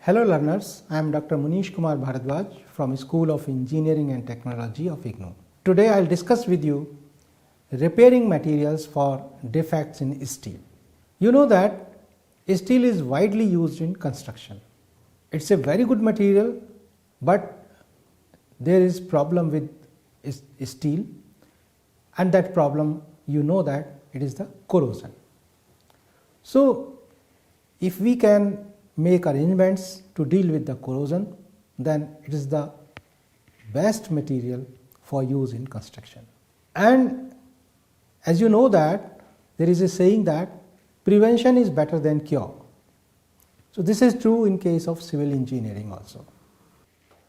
Hello learners, I am Dr. Munish Kumar Bharadwaj from School of Engineering and Technology of IGNOU. Today I will discuss with you repairing materials for defects in steel. You know that steel is widely used in construction. It's a very good material, but there is problem with steel, and that problem, you know that it is the corrosion. So if we can make arrangements to deal with the corrosion, then it is the best material for use in construction. And as you know that there is a saying that prevention is better than cure. So this is true in case of civil engineering also.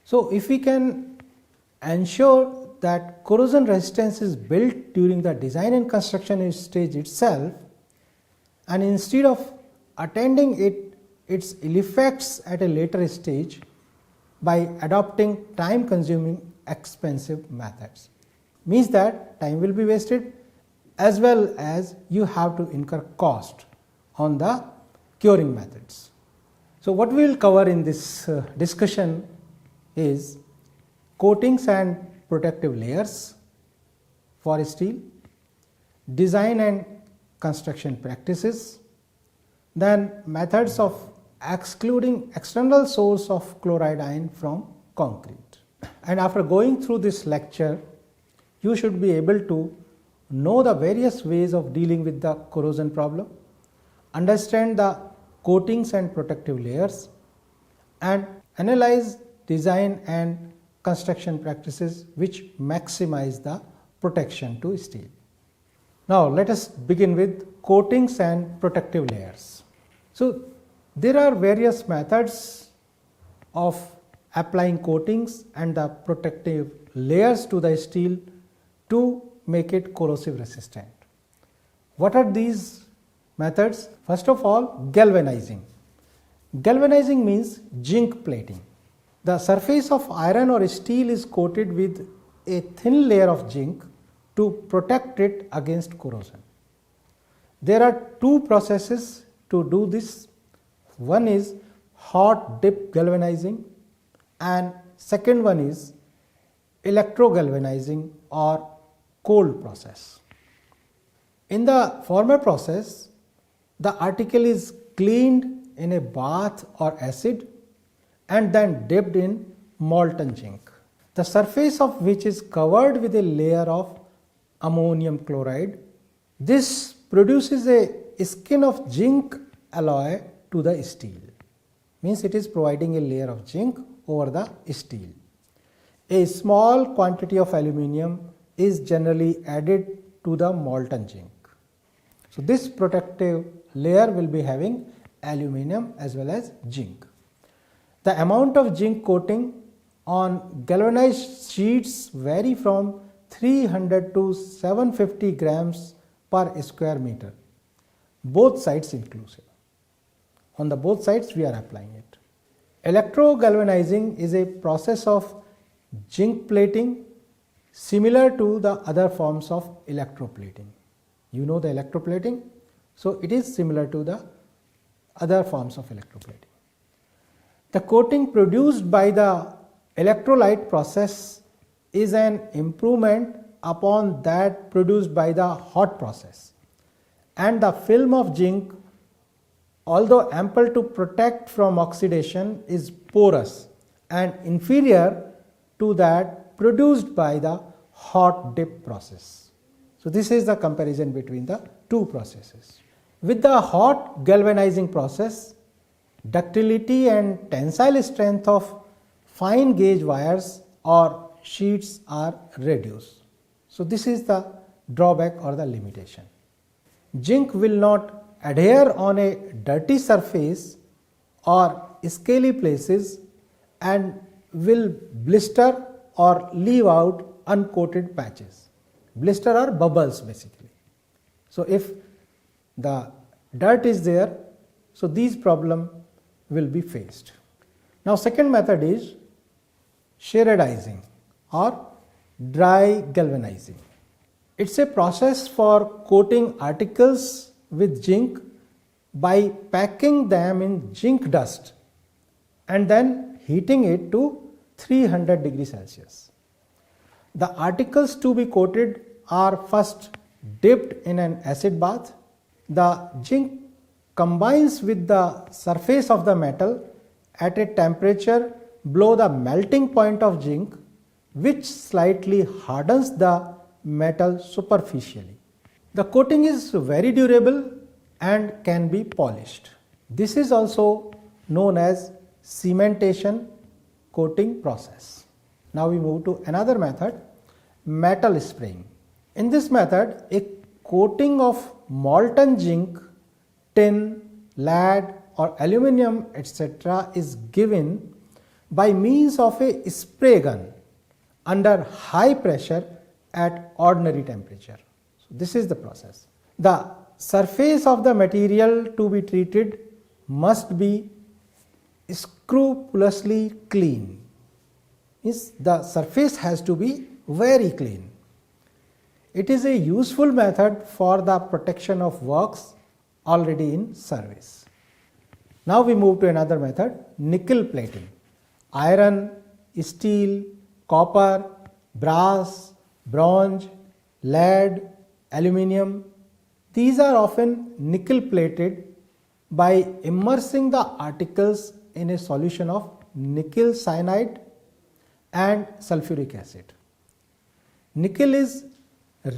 So if we can ensure that corrosion resistance is built during the design and construction stage itself, and instead of attending its ill effects at a later stage by adopting time consuming expensive methods, means that time will be wasted as well as you have to incur cost on the curing methods. So what we will cover in this discussion is coatings and protective layers for steel, design and construction practices, then methods of excluding external source of chloride ion from concrete. And after going through this lecture, you should be able to know the various ways of dealing with the corrosion problem, understand the coatings and protective layers, and analyze design and construction practices which maximize the protection to steel. Now let us begin with coatings and protective layers. So there are various methods of applying coatings and the protective layers to the steel to make it corrosive resistant. What are these methods? First of all, galvanizing. Galvanizing means zinc plating. The surface of iron or steel is coated with a thin layer of zinc to protect it against corrosion. There are two processes to do this. One is hot dip galvanizing and second one is electrogalvanizing or cold process. In the former process, the article is cleaned in a bath or acid and then dipped in molten zinc, the surface of which is covered with a layer of ammonium chloride. This produces a skin of zinc alloy to the steel, means it is providing a layer of zinc over the steel. A small quantity of aluminium is generally added to the molten zinc. So this protective layer will be having aluminium as well as zinc. The amount of zinc coating on galvanized sheets vary from 300 to 750 grams per square meter, both sides inclusive. On the both sides we are applying it. Electrogalvanizing is a process of zinc plating similar to the other forms of electroplating. You know the electroplating, so it is similar to the other forms of electroplating. The coating produced by the electrolyte process is an improvement upon that produced by the hot process, and the film of zinc, although ample to protect from oxidation, is porous and inferior to that produced by the hot dip process. So this is the comparison between the two processes. With the hot galvanizing process, ductility and tensile strength of fine gauge wires or sheets are reduced. So this is the drawback or the limitation. Zinc will not adhere on a dirty surface or scaly places and will blister or leave out uncoated patches. Blister are bubbles basically. So if the dirt is there, so these problem will be faced. Now second method is shearodizing or dry galvanizing. It's a process for coating articles with zinc by packing them in zinc dust and then heating it to 300 degrees Celsius. The articles to be coated are first dipped in an acid bath. The zinc combines with the surface of the metal at a temperature below the melting point of zinc, which slightly hardens the metal superficially. The coating is very durable and can be polished. This is also known as cementation coating process. Now we move to another method, metal spraying. In this method, a coating of molten zinc, tin, lead or aluminum etc. is given by means of a spray gun under high pressure at ordinary temperature. So this is the process. The surface of the material to be treated must be scrupulously clean. The surface has to be very clean. It is a useful method for the protection of works already in service. Now we move to another method, nickel plating. Iron, steel, copper, brass, bronze, lead, aluminum, these are often nickel plated by immersing the articles in a solution of nickel cyanide and sulfuric acid. Nickel is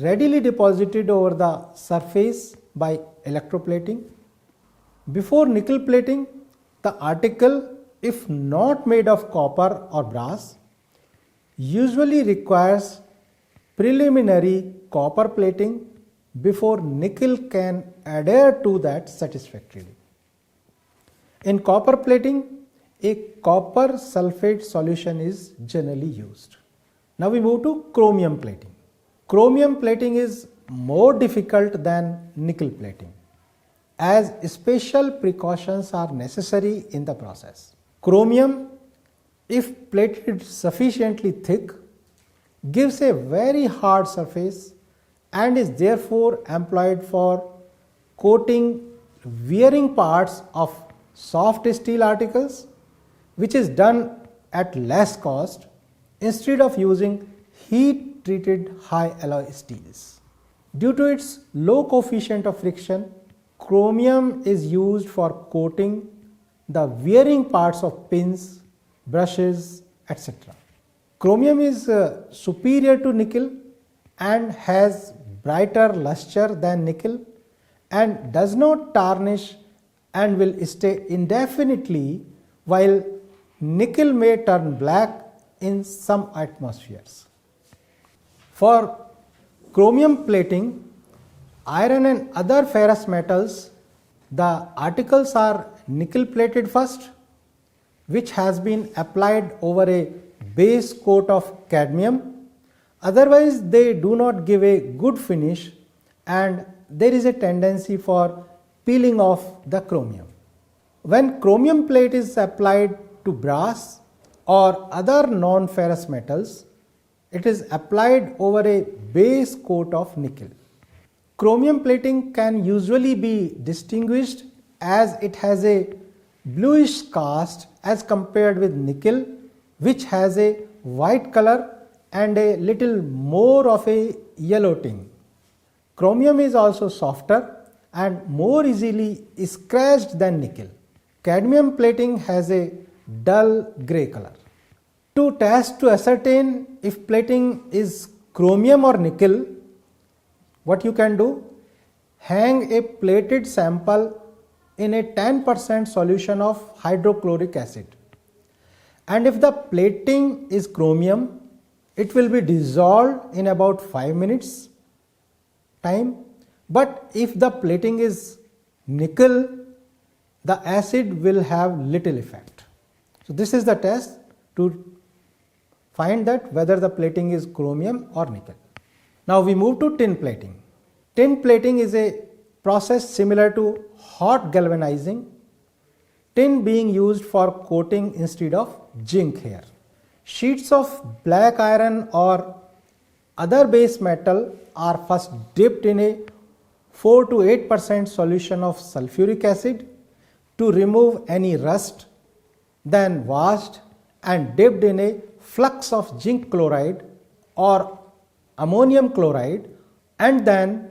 readily deposited over the surface by electroplating. Before nickel plating, the article, if not made of copper or brass, usually requires preliminary copper plating before nickel can adhere to that satisfactorily. In copper plating, a copper sulfate solution is generally used. Now we move to chromium plating. Chromium plating is more difficult than nickel plating, as special precautions are necessary in the process. Chromium, if plated sufficiently thick, gives a very hard surface and is therefore employed for coating wearing parts of soft steel articles, which is done at less cost instead of using heat treated high alloy steels. Due to its low coefficient of friction, chromium is used for coating the wearing parts of pins, brushes, etc. Chromium is superior to nickel and has brighter luster than nickel and does not tarnish and will stay indefinitely, while nickel may turn black in some atmospheres. For chromium plating, iron and other ferrous metals, the articles are nickel plated first, which has been applied over a base coat of cadmium. Otherwise, they do not give a good finish and there is a tendency for peeling off the chromium. When chromium plate is applied to brass or other non-ferrous metals, it is applied over a base coat of nickel. Chromium plating can usually be distinguished as it has a bluish cast as compared with nickel, which has a white color and a little more of a yellow tint. Chromium is also softer and more easily scratched than nickel. Cadmium plating has a dull grey color. To test to ascertain if plating is chromium or nickel, what you can do? Hang a plated sample in a 10% solution of hydrochloric acid. And if the plating is chromium, it will be dissolved in about 5 minutes time. But if the plating is nickel, the acid will have little effect. So this is the test to find that whether the plating is chromium or nickel. Now we move to tin plating. Tin plating is a process similar to hot galvanizing, tin being used for coating instead of zinc here. Sheets of black iron or other base metal are first dipped in a 4 to 8% solution of sulfuric acid to remove any rust then washed and dipped in a flux of zinc chloride or ammonium chloride and then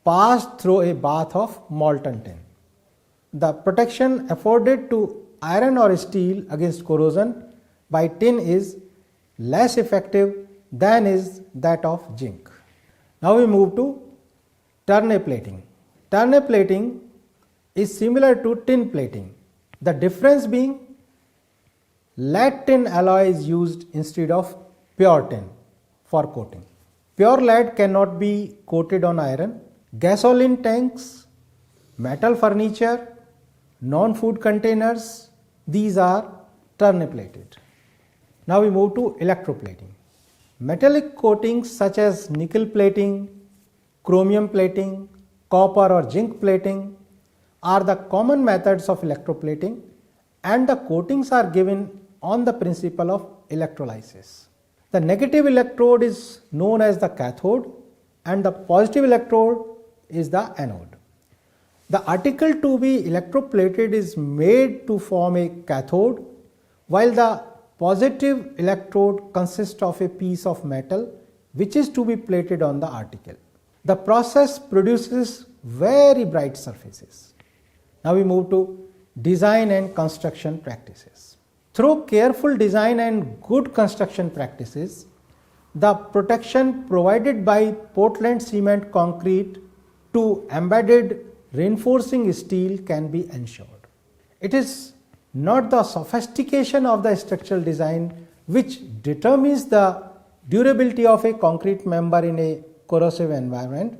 passed through a bath of molten tin. The protection afforded to iron or steel against corrosion by tin is less effective than is that of zinc. Now we move to Tournay plating. Tournay plating is similar to tin plating. The difference being lead tin alloy is used instead of pure tin for coating. Pure lead cannot be coated on iron. Gasoline tanks, metal furniture, non-food containers, these are Tournay plated. Now we move to electroplating. Metallic coatings such as nickel plating, chromium plating, copper or zinc plating are the common methods of electroplating, and the coatings are given on the principle of electrolysis. The negative electrode is known as the cathode and the positive electrode is the anode. The article to be electroplated is made to form a cathode, while the positive electrode consists of a piece of metal which is to be plated on the article. The process produces very bright surfaces. Now we move to design and construction practices. Through careful design and good construction practices, the protection provided by Portland cement concrete to embedded reinforcing steel can be ensured. It is not the sophistication of the structural design which determines the durability of a concrete member in a corrosive environment,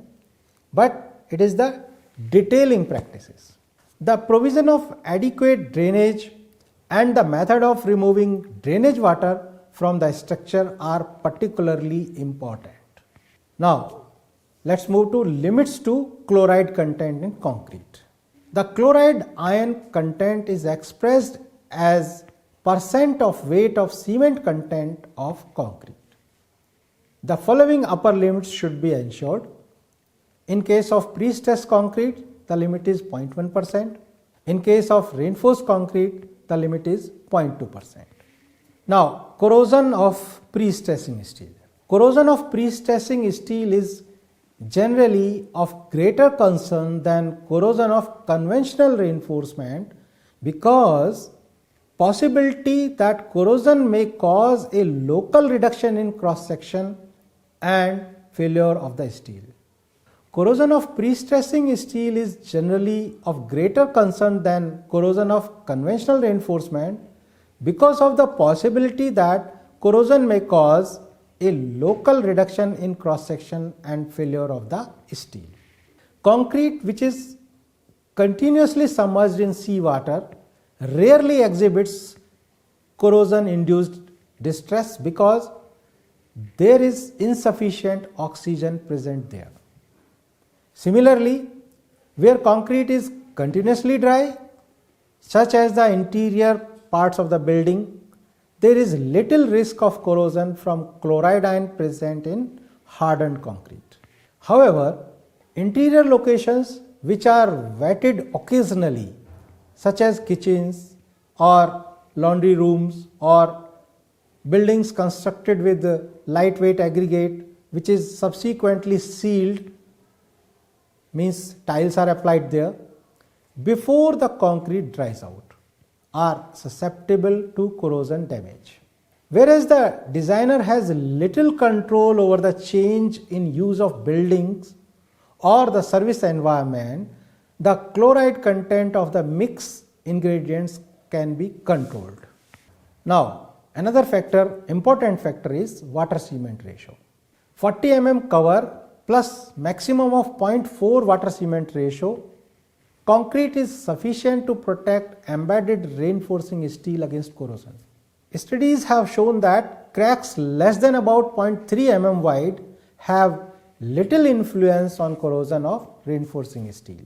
but it is the detailing practices. The provision of adequate drainage and the method of removing drainage water from the structure are particularly important. Now, let's move to limits to chloride content in concrete. The chloride ion content is expressed as percent of weight of cement content of concrete. The following upper limits should be ensured. In case of pre-stressed concrete, the limit is 0.1%. In case of reinforced concrete, the limit is 0.2%. Now, corrosion of pre-stressing steel. Corrosion of pre-stressing steel is generally of greater concern than corrosion of conventional reinforcement because possibility that corrosion may cause a local reduction in cross section and failure of the steel. Corrosion of pre-stressing steel is generally of greater concern than corrosion of conventional reinforcement because of the possibility that corrosion may cause a local reduction in cross section and failure of the steel. Concrete which is continuously submerged in seawater rarely exhibits corrosion induced distress because there is insufficient oxygen present there. Similarly, where concrete is continuously dry, such as the interior parts of the building, there is little risk of corrosion from chloride ion present in hardened concrete. However, interior locations which are wetted occasionally, such as kitchens or laundry rooms or buildings constructed with lightweight aggregate which is subsequently sealed, means tiles are applied there, before the concrete dries out, are susceptible to corrosion damage. Whereas the designer has little control over the change in use of buildings or the service environment, the chloride content of the mix ingredients can be controlled. Now, another factor, important factor is water cement ratio. 40 mm cover plus maximum of 0.4 water cement ratio, concrete is sufficient to protect embedded reinforcing steel against corrosion. Studies have shown that cracks less than about 0.3 mm wide have little influence on corrosion of reinforcing steel.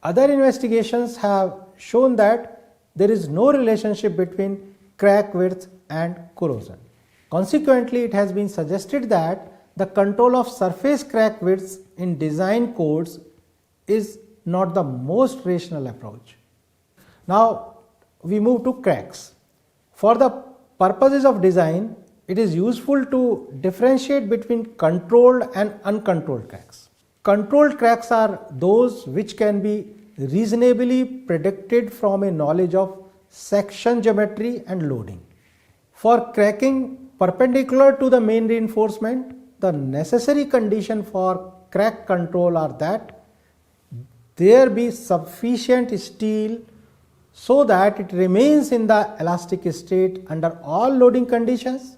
Other investigations have shown that there is no relationship between crack width and corrosion. Consequently, it has been suggested that the control of surface crack widths in design codes is not the most rational approach. Now, we move to cracks. For the purposes of design, it is useful to differentiate between controlled and uncontrolled cracks. Controlled cracks are those which can be reasonably predicted from a knowledge of section geometry and loading. For cracking perpendicular to the main reinforcement, the necessary condition for crack control are that there be sufficient steel so that it remains in the elastic state under all loading conditions,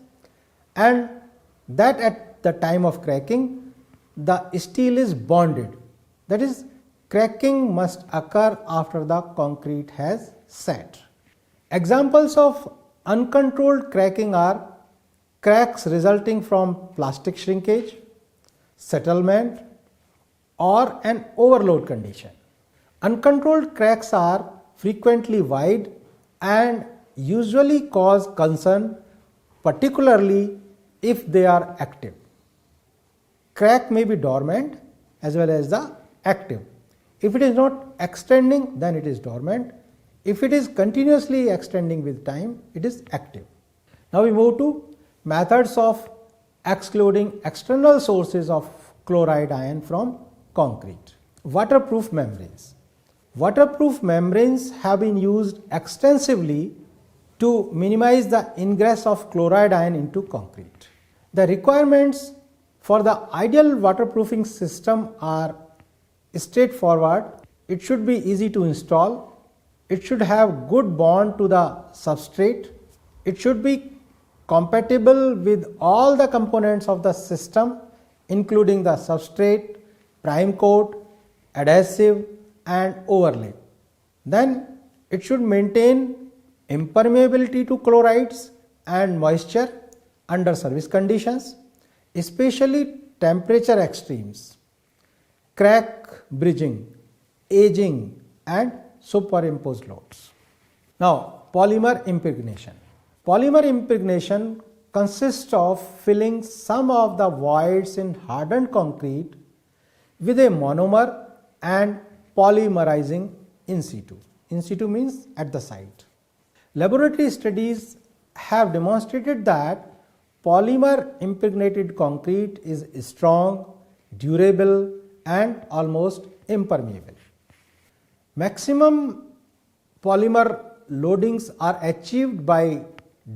and that at the time of cracking the steel is bonded. That is, cracking must occur after the concrete has set. Examples of uncontrolled cracking are cracks resulting from plastic shrinkage, settlement, or an overload condition. Uncontrolled cracks are frequently wide and usually cause concern, particularly if they are active. Crack may be dormant as well as the active. If it is not extending, then it is dormant. If it is continuously extending with time, it is active. Now we move to methods of excluding external sources of chloride ion from concrete. Waterproof membranes. Waterproof membranes have been used extensively to minimize the ingress of chloride ion into concrete. The requirements for the ideal waterproofing system are straightforward. It should be easy to install. It should have good bond to the substrate. It should be compatible with all the components of the system, including the substrate, prime coat, adhesive and overlay. Then it should maintain impermeability to chlorides and moisture under service conditions, especially temperature extremes, crack bridging, aging and superimposed loads. Now, polymer impregnation. Polymer impregnation consists of filling some of the voids in hardened concrete with a monomer and polymerizing in situ. In situ means at the site. Laboratory studies have demonstrated that polymer impregnated concrete is strong, durable and almost impermeable. Maximum polymer loadings are achieved by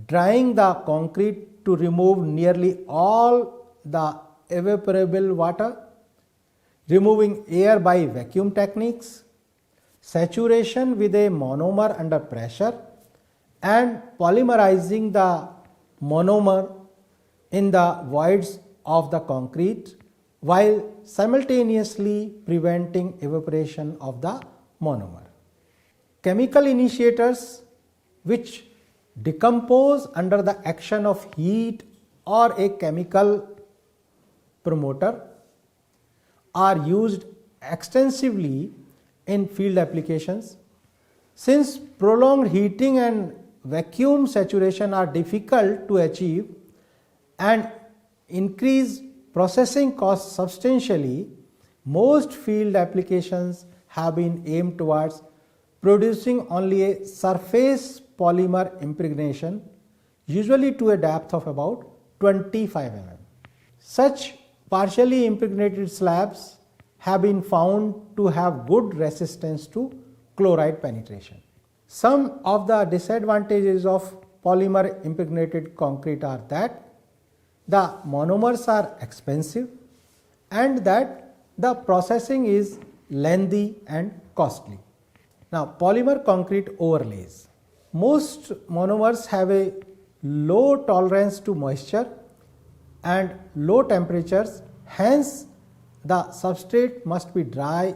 drying the concrete to remove nearly all the evaporable water, removing air by vacuum techniques, saturation with a monomer under pressure and polymerizing the monomer in the voids of the concrete while simultaneously preventing evaporation of the monomer. Chemical initiators which decompose under the action of heat or a chemical promoter are used extensively in field applications. Since prolonged heating and vacuum saturation are difficult to achieve and increase processing costs substantially, most field applications have been aimed towards producing only a surface polymer impregnation, usually to a depth of about 25 mm. Such partially impregnated slabs have been found to have good resistance to chloride penetration. Some of the disadvantages of polymer impregnated concrete are that the monomers are expensive and that the processing is lengthy and costly. Now, polymer concrete overlays. Most monomers have a low tolerance to moisture and low temperatures, hence the substrate must be dry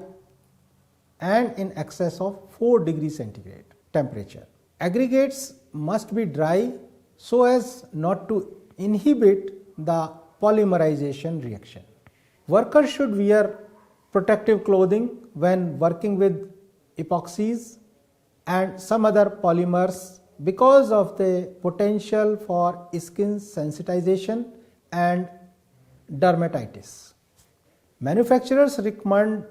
and in excess of 4 degrees centigrade temperature. Aggregates must be dry so as not to inhibit the polymerization reaction. Workers should wear protective clothing when working with epoxies and some other polymers because of the potential for skin sensitization and dermatitis. Manufacturers recommend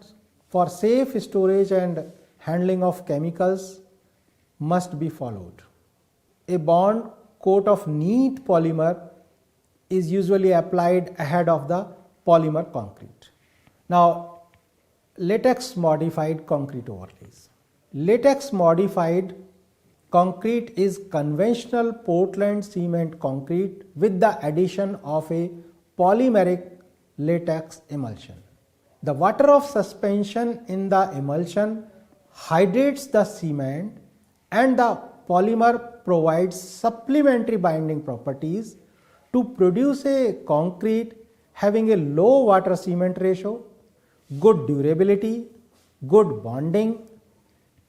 for safe storage and handling of chemicals must be followed. A bond coat of neat polymer is usually applied ahead of the polymer concrete. Now, latex modified concrete overlays. Latex modified concrete is conventional Portland cement concrete with the addition of a polymeric latex emulsion. The water of suspension in the emulsion hydrates the cement and the polymer provides supplementary binding properties to produce a concrete having a low water cement ratio, good durability, good bonding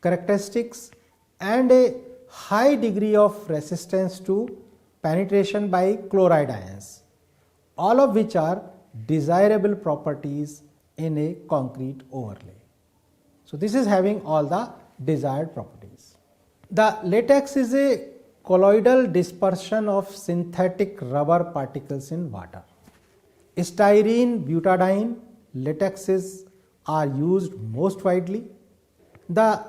characteristics and a high degree of resistance to penetration by chloride ions, all of which are desirable properties in a concrete overlay. So, this is having all the desired properties. The latex is a colloidal dispersion of synthetic rubber particles in water. Styrene, butadiene latexes are used most widely. The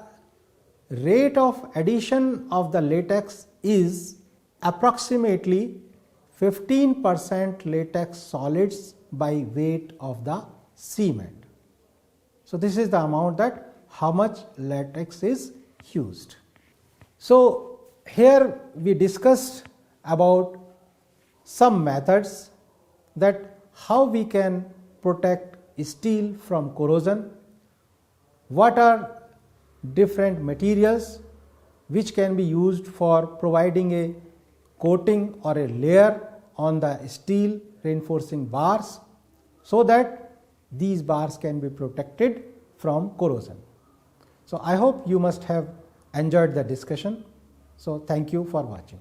rate of addition of the latex is approximately 15% latex solids by weight of the cement. So, this is the amount that how much latex is used. So, here we discussed about some methods that how we can protect steel from corrosion, what are different materials which can be used for providing a coating or a layer on the steel reinforcing bars so that these bars can be protected from corrosion. So, I hope you must have enjoyed the discussion. So, thank you for watching.